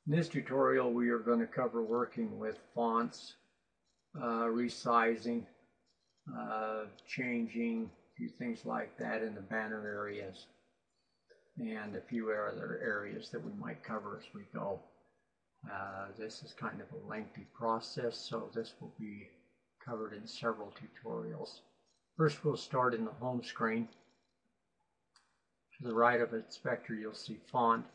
In this tutorial, we are going to cover working with fonts, resizing, changing, a few things like that in the banner areas, and a few other areas that we might cover as we go. This is kind of a lengthy process, so this will be covered in several tutorials. First, we'll start in the home screen. To the right of Inspector, you'll see Font.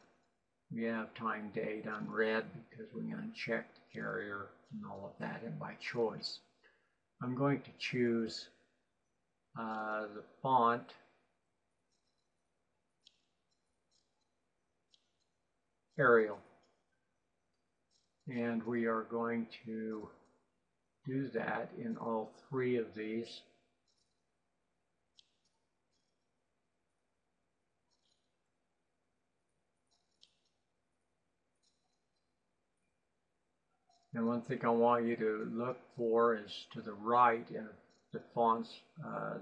We have time, date unread because we unchecked the carrier and all of that, and by choice. I'm going to choose the font Arial, and we are going to do that in all three of these. And one thing I want you to look for is to the right of the fonts,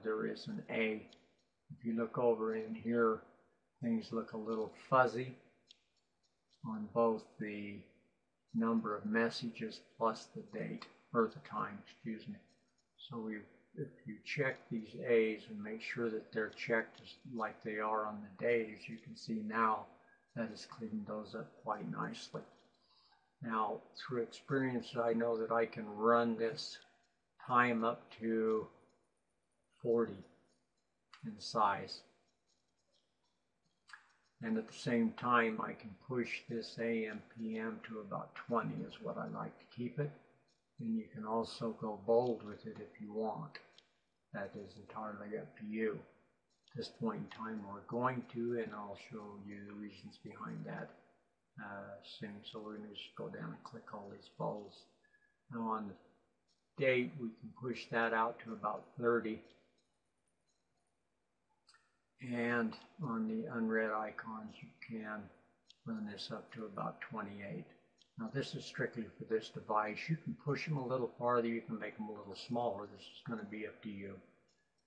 there is an A. If you look over in here, things look a little fuzzy on both the number of messages plus the date, or the time, excuse me. So if you check these A's and make sure that they're checked like they are on the days, you can see now that has cleaned those up quite nicely. Now, through experience, I know that I can run this time up to 40 in size. And at the same time, I can push this AM, PM to about 20 is what I like to keep it. And you can also go bold with it if you want. That is entirely up to you. At this point in time, we're going to, and I'll show you the reasons behind that soon. So we're going to just go down and click all these bolds. Now on the date, we can push that out to about 30. And on the unread icons, you can run this up to about 28. Now this is strictly for this device. You can push them a little farther, you can make them a little smaller. This is going to be up to you.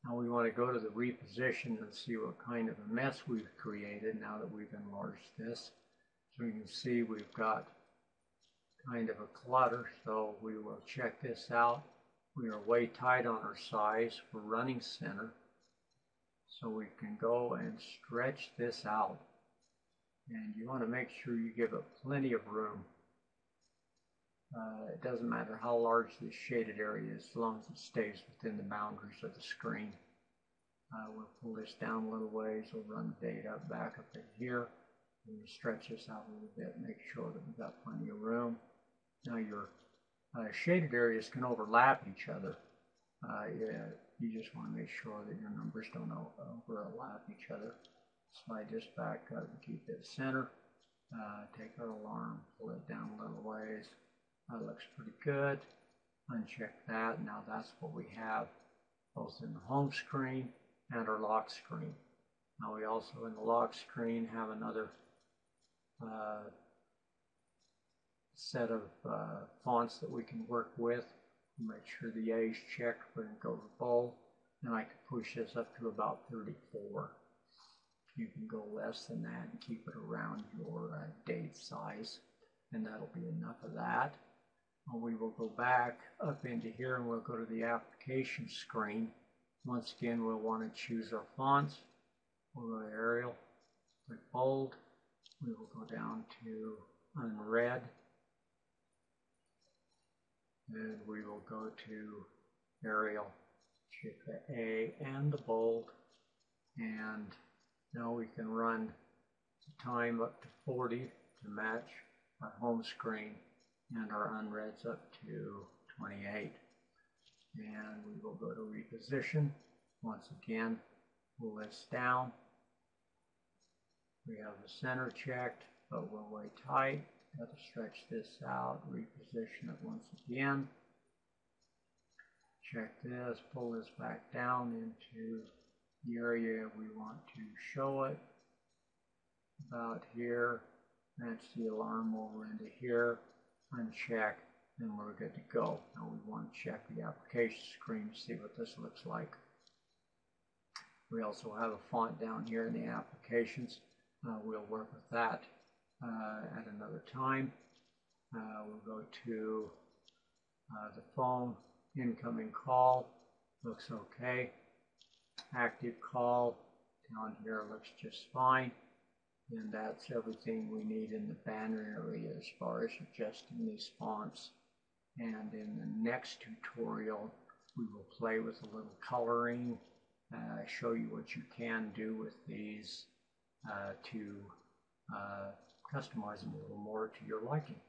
Now we want to go to the reposition and see what kind of a mess we've created now that we've enlarged this. So you can see we've got kind of a clutter, so we will check this out. We are way tight on our size for running center. So we can go and stretch this out. And you want to make sure you give it plenty of room. It doesn't matter how large this shaded area is, as long as it stays within the boundaries of the screen. We'll pull this down a little ways. We'll run the date up back up in here. We'll stretch this out a little bit, make sure that we've got plenty of room. Now your shaded areas can overlap each other. You just want to make sure that your numbers don't overlap each other. Slide this back up and keep it center. Take our alarm, pull it down a little ways. That looks pretty good. Uncheck that. Now that's what we have both in the home screen and our lock screen. Now we also in the lock screen have another set of fonts that we can work with. Make sure the A is checked. We're going to go to bold, and I can push this up to about 34. You can go less than that and keep it around your date size, and that'll be enough of that. Well, we will go back up into here and we'll go to the application screen. Once again, we'll want to choose our fonts. We'll go to Arial, click bold. We will go down to unread. And we will go to Arial, check the A and the bold, and now we can run the time up to 40 to match our home screen, and our unreads up to 28. And we will go to reposition. Once again, pull this down. We have the center checked, but we're way tight. Got to stretch this out, reposition it once again. Check this, pull this back down into the area we want to show it. About here, match the alarm over into here, uncheck, and we're good to go. Now we want to check the application screen to see what this looks like. We also have a font down here in the applications. We'll work with that at another time. We'll go to the phone, incoming call, looks okay. Active call down here looks just fine. And that's everything we need in the banner area as far as adjusting these fonts. And in the next tutorial, we will play with a little coloring, show you what you can do with these to customize them a little more to your liking.